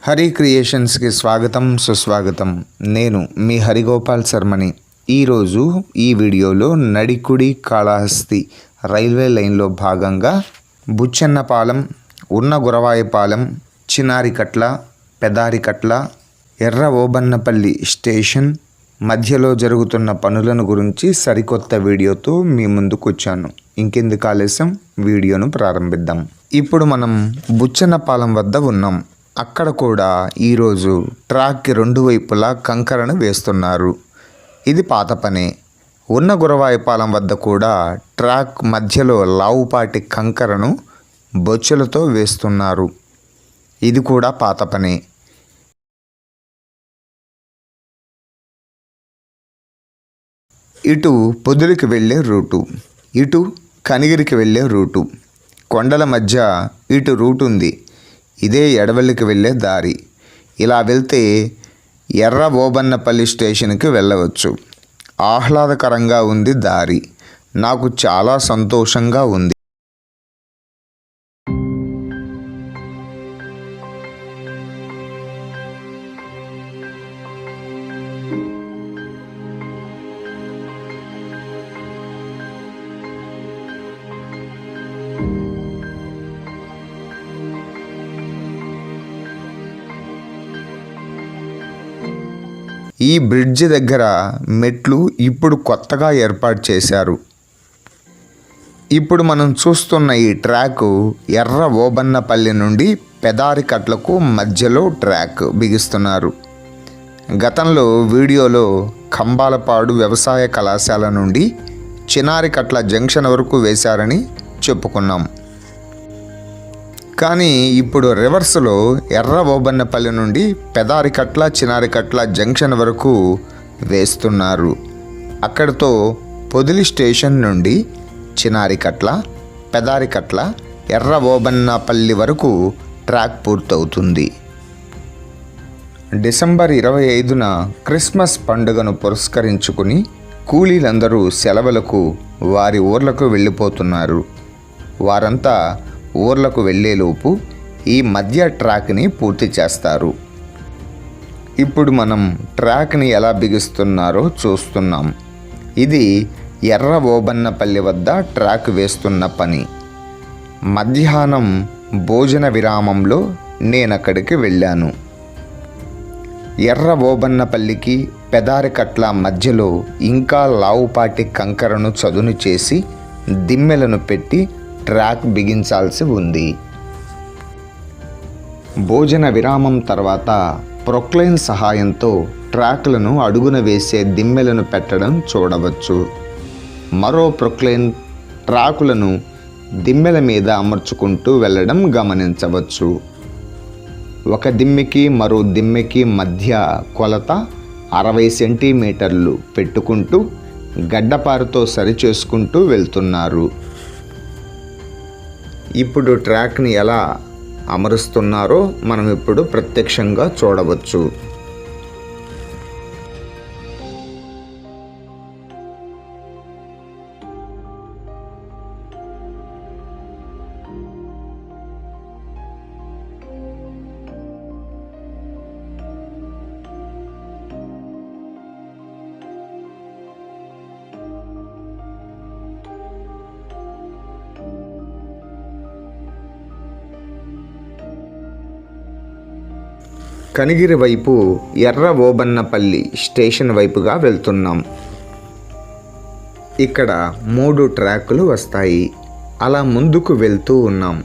హరి క్రియేషన్స్కి స్వాగతం సుస్వాగతం. నేను మీ హరిగోపాల్ శర్మని. ఈరోజు ఈ వీడియోలో నడికుడి కాళహస్తి రైల్వే లైన్లో భాగంగా బుచ్చెన్నపాలెం, ఉన్నగురవాయపాలెం, చినారికట్ల, పెదారికట్ల, ఎర్ర ఓబన్నపల్లి స్టేషన్ మధ్యలో జరుగుతున్న పనులను గురించి సరికొత్త వీడియోతో మీ ముందుకు వచ్చాను. ఇంకెందుకు ఆలస్యం, వీడియోను ప్రారంభిద్దాం. ఇప్పుడు మనం బుచ్చెన్నపాలెం వద్ద ఉన్నాం. అక్కడ కూడా ఈరోజు ట్రాక్కి రెండు వైపులా కంకరను వేస్తున్నారు. ఇది పాత పనే. ఉన్న గురవాయపాలెం వద్ద కూడా ట్రాక్ మధ్యలో లావుపాటి కంకరను బొచ్చెలతో వేస్తున్నారు. ఇది కూడా పాత పనే. ఇటు పొదిలికి వెళ్ళే రూటు, ఇటు కనిగిరికి వెళ్ళే రూటు, కొండల మధ్య ఇటు రూటు ఉంది. ఇదే ఎడవల్లికి వెళ్ళే దారి. ఇలా వెళ్తే ఎర్ర ఓబన్నపల్లి స్టేషన్కి వెళ్ళవచ్చు. ఆహ్లాదకరంగా ఉంది దారి. నాకు చాలా సంతోషంగా ఉంది. ఈ బ్రిడ్జి దగ్గర మెట్లు ఇప్పుడు కొత్తగా ఏర్పాటు చేశారు. ఇప్పుడు మనం చూస్తున్న ఈ ట్రాకు ఎర్ర ఓబన్నపల్లి నుండి పెదారికట్లకు మధ్యలో ట్రాక్ బిగిస్తున్నారు. గతంలో వీడియోలో కంబాలపాడు వ్యవసాయ కళాశాల నుండి చినారికట్ల జంక్షన్ వరకు వేశారని చెప్పుకున్నాం. కానీ ఇప్పుడు రివర్స్లో ఎర్ర ఓబన్నపల్లి నుండి పెదారికట్ల, చినారికట్ల జంక్షన్ వరకు వేస్తున్నారు. అక్కడితో పొదిలి స్టేషన్ నుండి చినారికట్ల, పెదారికట్ల, ఎర్ర ఓబన్నపల్లి వరకు ట్రాక్ పూర్తవుతుంది. డిసెంబర్ 25న క్రిస్మస్ పండుగను పురస్కరించుకుని కూలీలందరూ సెలవులకు వారి ఊర్లకు వెళ్ళిపోతున్నారు. వారంతా ఊర్లకు వెళ్ళేలోపు ఈ మధ్య ట్రాక్ని పూర్తి చేస్తారు. ఇప్పుడు మనం ట్రాక్ని ఎలా బిగిస్తున్నారో చూస్తున్నాం. ఇది ఎర్ర ఓబన్నపల్లి వద్ద ట్రాక్ వేస్తున్న పని. మధ్యాహ్నం భోజన విరామంలో నేనక్కడికి వెళ్ళాను. ఎర్ర ఓబన్నపల్లికి పెదారికట్ల మధ్యలో ఇంకా లావుపాటి కంకరను చదును చేసి దిమ్మెలను పెట్టి ట్రాక్ బిగించాల్సి ఉంది. భోజన విరామం తర్వాత ప్రొక్లైన్ సహాయంతో ట్రాక్లను అడుగున వేసే దిమ్మెలను పెట్టడం చూడవచ్చు. మరో ప్రొక్లైన్ ట్రాకులను దిమ్మెల మీద అమర్చుకుంటూ వెళ్ళడం గమనించవచ్చు. ఒక దిమ్మెకి మరో దిమ్మెకి మధ్య కొలత 60 సెంటీమీటర్లు పెట్టుకుంటూ గడ్డపారతో సరిచేసుకుంటూ వెళ్తున్నారు. ఇప్పుడు ట్రాక్ని ఎలా అమరుస్తున్నారో మనం ఇప్పుడు ప్రత్యక్షంగా చూడవచ్చు. కనిగిరి వైపు ఎర్ర ఓబన్నపల్లి స్టేషన్ వైపుగా వెళ్తున్నాం. ఇక్కడ 3 ట్రాకులు వస్తాయి. అలా ముందుకు వెళ్తూ ఉన్నాం.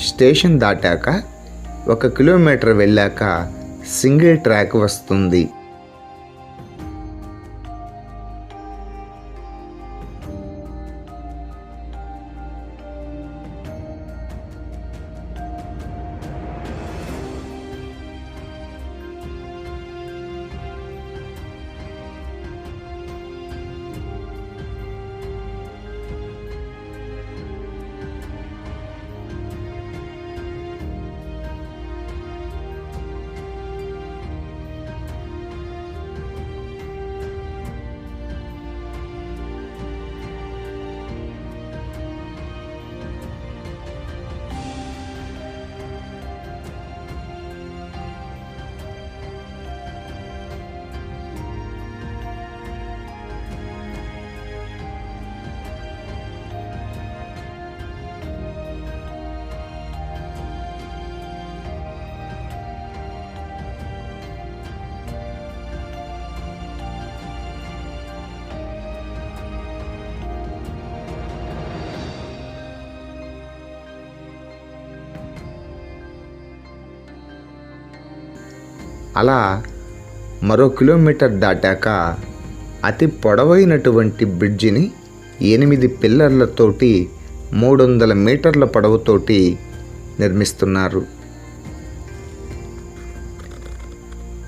స్టేషన్ దాటాక 1 కిలోమీటర్ వెళ్ళాక సింగిల్ ట్రాక్ వస్తుంది. అలా మరో కిలోమీటర్ దాటాక అతి పొడవైనటువంటి బ్రిడ్జిని 8 పిల్లర్లతోటి 300 మీటర్ల పొడవుతోటి నిర్మిస్తున్నారు.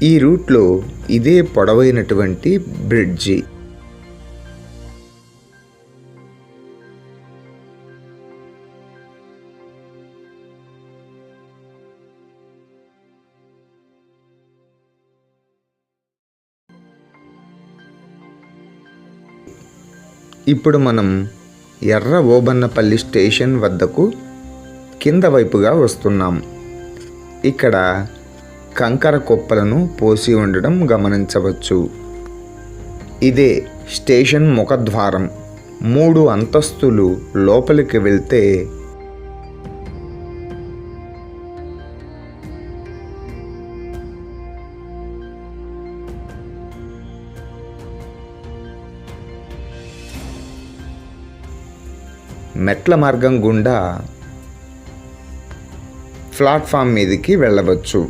ఈ రూట్లో ఇదే పొడవైనటువంటి బ్రిడ్జి. ఇప్పుడు మనం ఎర్ర ఓబన్నపల్లి స్టేషన్ వద్దకు కింద వైపుగా వస్తున్నాం. ఇక్కడ కంకర కుప్పలను పోసి ఉండడం గమనించవచ్చు. ఇదే స్టేషన్ ముఖద్వారం. 3 అంతస్తులు లోపలికి వెళ్తే మెట్ల మార్గం గుండా ప్లాట్ఫామ్ మీదకి వెళ్ళవచ్చు.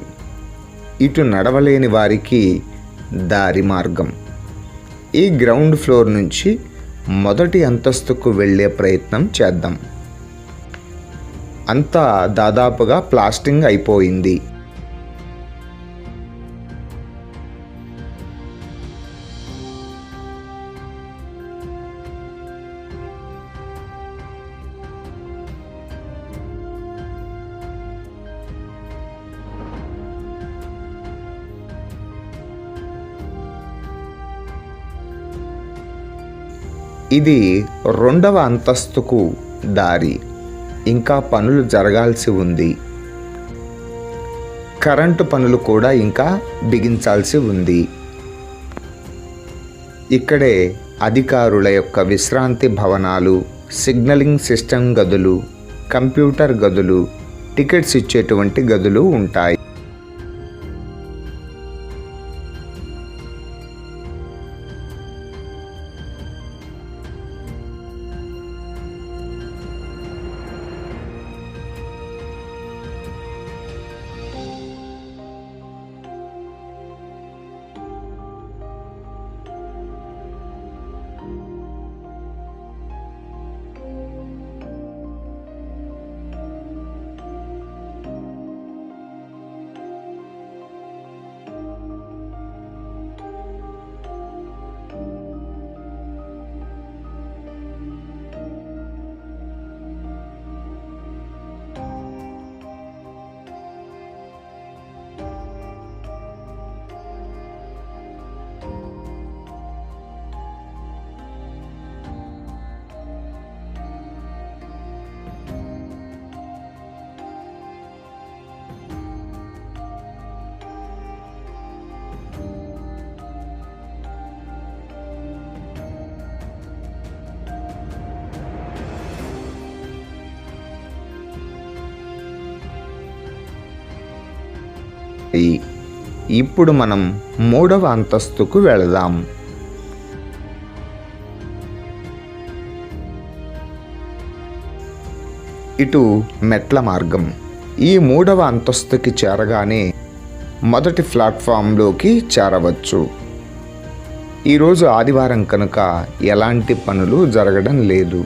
ఇటు నడవలేని వారికి దారి మార్గం. ఈ గ్రౌండ్ ఫ్లోర్ నుంచి మొదటి అంతస్తుకు వెళ్ళే ప్రయత్నం చేద్దాం. అంతా దాదాపుగా ప్లాస్టింగ్ అయిపోయింది. ఇది 2వ అంతస్తుకు దారి. ఇంకా పనులు జరగాల్సి ఉంది. కరెంటు పనులు కూడా ఇంకా బిగించాల్సి ఉంది. ఇక్కడే అధికారుల యొక్క విశ్రాంతి భవనాలు, సిగ్నలింగ్ సిస్టమ్ గదులు, కంప్యూటర్ గదులు, టికెట్స్ ఇచ్చేటువంటి గదులు ఉంటాయి. ఇప్పుడు మనం 3వ అంతస్తుకు వెళదాం. ఇటు మెట్ల మార్గం. ఈ 3వ అంతస్తుకి చేరగానే మొదటి ప్లాట్ఫామ్లోకి చేరవచ్చు. ఈరోజు ఆదివారం కనుక ఎలాంటి పనులు జరగడం లేదు.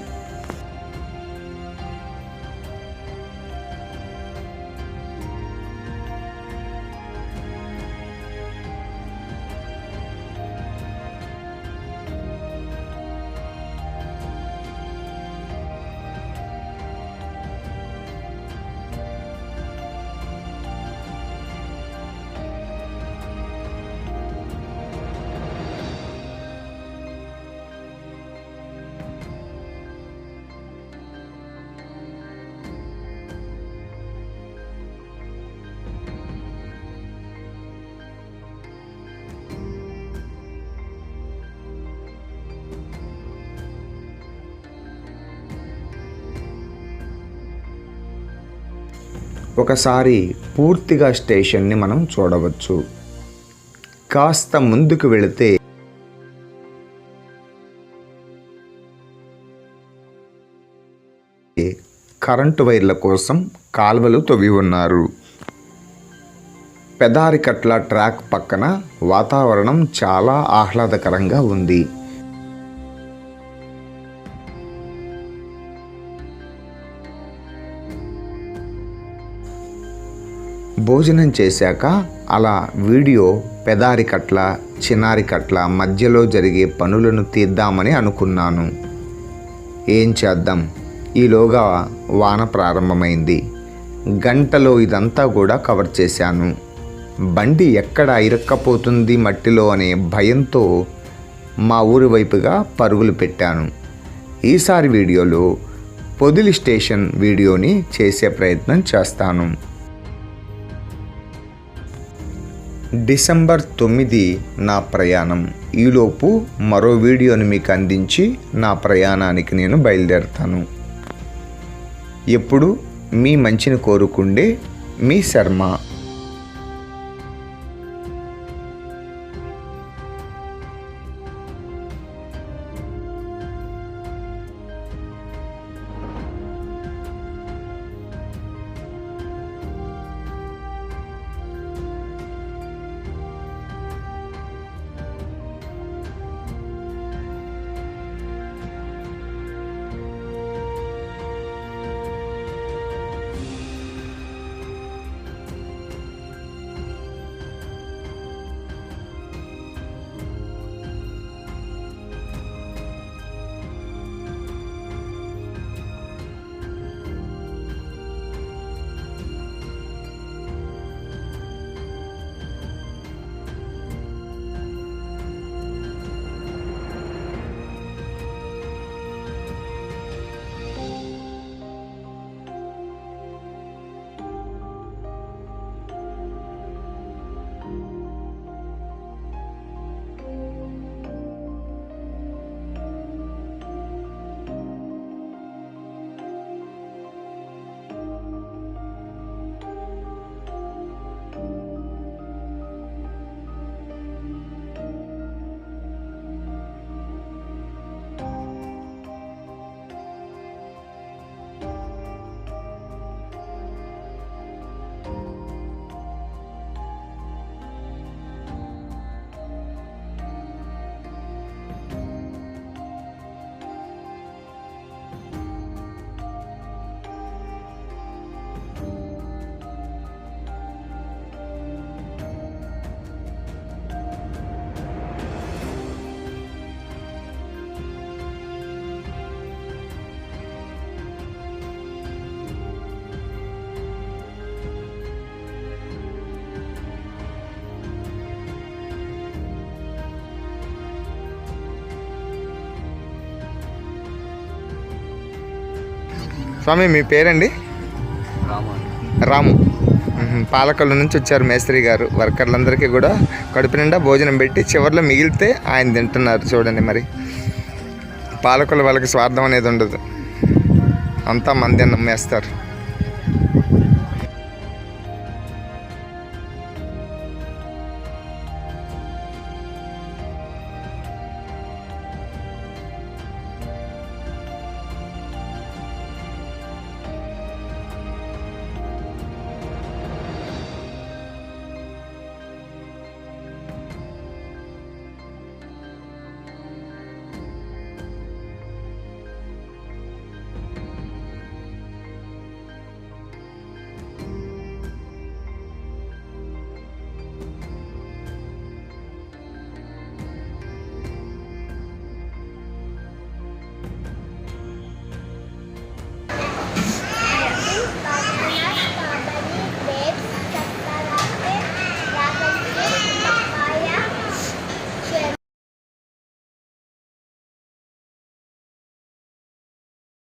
ఒకసారి పూర్తిగా స్టేషన్ని మనం చూడవచ్చు. కాస్త ముందుకు వెళితే కరెంటు వైర్ల కోసం కాల్వలు తవ్వి ఉన్నారు. పెదారికట్ల ట్రాక్ పక్కన వాతావరణం చాలా ఆహ్లాదకరంగా ఉంది. భోజనం చేశాక అలా వీడియో పెదారికట్ల చిన్నారికట్ల మధ్యలో జరిగే పనులను తీద్దామని అనుకున్నాను. ఏం చేద్దాం, ఈలోగా వాన ప్రారంభమైంది. గంటలో ఇదంతా కూడా కవర్ చేశాను. బండి ఎక్కడ ఇరక్కపోతుంది మట్టిలో అనే భయంతో మా ఊరి వైపుగా పరుగులు పెట్టాను. ఈసారి వీడియోలో పొదిలి స్టేషన్ వీడియోని చేసే ప్రయత్నం చేస్తాను. డిసెంబర్ 9 నా ప్రయాణం. ఈలోపు మరో వీడియోని మీకు అందించి నా ప్రయాణానికి నేను బయలుదేరుతాను. ఎప్పుడు మీ మంచిని కోరుకుండే మీ శర్మ. స్వామి, మీ పేరండి? రాము. పాలకొల్లు నుంచి వచ్చారు మేస్త్రి గారు. వర్కర్లందరికీ కూడా కడుపు నిండా భోజనం పెట్టి చివరిలో మిగిలితే ఆయన తింటున్నారు. చూడండి, మరి పాలకొల్లు వాళ్ళకి స్వార్థం అనేది ఉండదు, అంతా మంది అన్నం వేస్తారు.